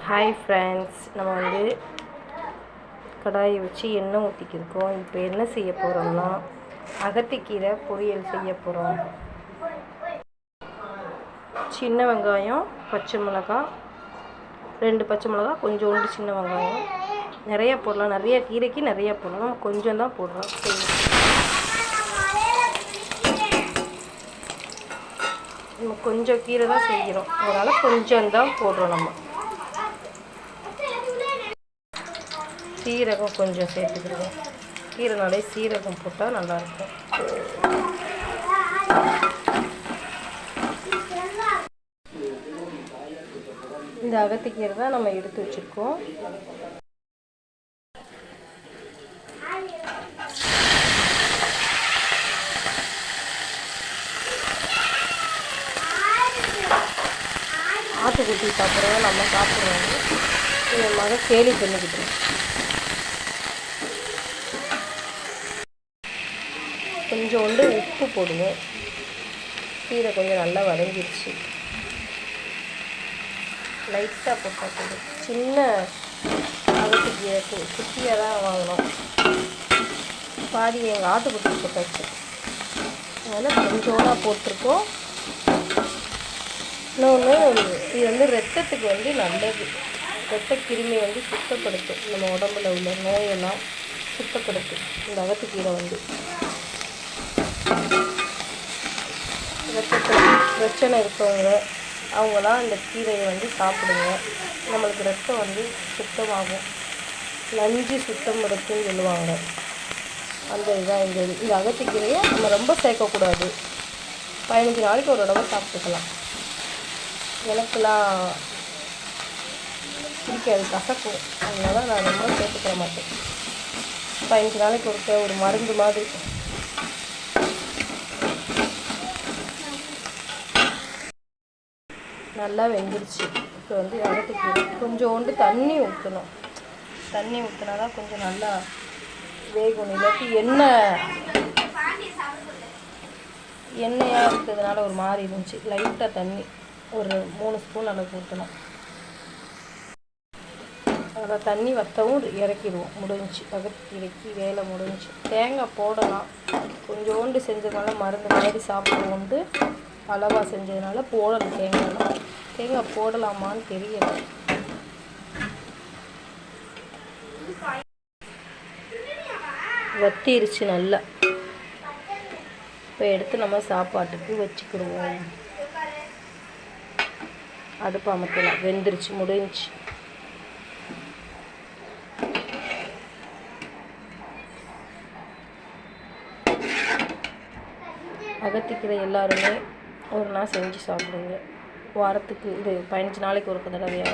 Hi friends, நம்ம கடாயை வச்சு எண்ணெய் ஊற்றிக்கிருக்கோம். இப்போ என்ன செய்ய போகிறோம்னா அகத்திக்கீரை பொரியல் செய்ய போகிறோம். சின்ன வெங்காயம், பச்சை மிளகாய், 2 பச்சை மிளகாய், கொஞ்சோண்டு சின்ன வெங்காயம். நிறையா போடலாம், நிறைய கீரைக்கு நிறையா போடலாம், கொஞ்சம் தான் போடுறோம். நம்ம கொஞ்சம் கீரை தான் செய்கிறோம், அதனால் கொஞ்சம் தான் போடுறோம். நம்ம சீரகம் கொஞ்சம் சேர்த்துக்கிடுவோம். கீரைனாலே சீரகம் போட்டால் நல்லாயிருக்கும். இந்த அகத்திக்கீரை தான் நம்ம எடுத்து வச்சுருக்கோம். ஆட்டுக்குட்டி சாப்பிட்றத நம்ம சாப்பிட்றோம். இந்த மாதிரி கேலி பண்ணிக்கிட்டோம். கொஞ்சோண்டு உப்பு போடுவோம். கீரை கொஞ்சம் நல்லா வதங்கிடுச்சு. லைட்டாக போட்டால் போதும். சின்ன அகத்திக்கீரை குட்டியாக தான் வாங்கினோம். பாதி எங்கள் ஆட்டுக்குட்டி போட்டாச்சு, அதனால் கொஞ்சோடாக போட்டிருக்கோம். இன்னொன்று, இது ரத்தத்துக்கு நல்லது. ரத்த கிருமி சுத்தப்படுத்தும். நம்ம உடம்புல உள்ள நோயெல்லாம் சுத்தப்படுத்தும் இந்த அகத்திக்கீரை. ரத்தத்தில் பிரச்சனை இருக்கவங்க அவங்களாம் இந்த கீரையை சாப்பிடுங்க. நம்மளுக்கு ரத்தம் சுத்தமாகும். நஞ்சு சுத்தம் இருக்குன்னு சொல்லுவாங்க. அந்த இதுதான் இந்த அகத்திக்கீரையை நம்ம ரொம்ப சேர்க்கக்கூடாது. 15 நாளைக்கு ஒரு தடவை சாப்பிட்டுக்கலாம். எனக்குலாம் பிடிக்காது, கசக்கும். அதனால நான் ரொம்ப சேர்த்துக்கிற மாட்டேன். 15 நாளைக்கு ஒரு மருந்து மாதிரி. நல்லா வெந்துருச்சு. இப்போ அகத்திக்கீரை கொஞ்சோண்டு தண்ணி ஊற்றணும். தண்ணி ஊற்றினா தான் கொஞ்சம் நல்லா வேகும். இல்லாட்டி எண்ணெயாக இருக்கிறதுனால ஒரு மாதிரி இருந்துச்சு. லைட்டாக தண்ணி ஒரு 3 ஸ்பூன் அளவுக்கு ஊற்றணும். அதை தண்ணி வற்றவும் இறக்கிடுவோம். முடிஞ்சிச்சு, அகத்திக்கீரைக்கு வேலை முடிஞ்சிச்சு. தேங்காய் போடலாம். கொஞ்சோண்டு செஞ்சதுனால மருந்து மாதிரி சாப்பிடுவோண்டு அளவாக செஞ்சதுனால போடலாம். தேங்காய் போடலாமான்னு தெரியல. வத்திருச்சு நல்லா. இப்போ எடுத்து நம்ம சாப்பாட்டுக்கு வச்சுக்கிடுவோம். அடுப்பு அமர்த்தலாம். வெந்துருச்சு, முடிஞ்சிச்சு. அகத்திக்கீரை எல்லாருமே ஒரு நாள் செஞ்சு சாப்பிடுங்க. வாரத்துக்கு 15 நாளைக்கு ஒரு தடவையாக.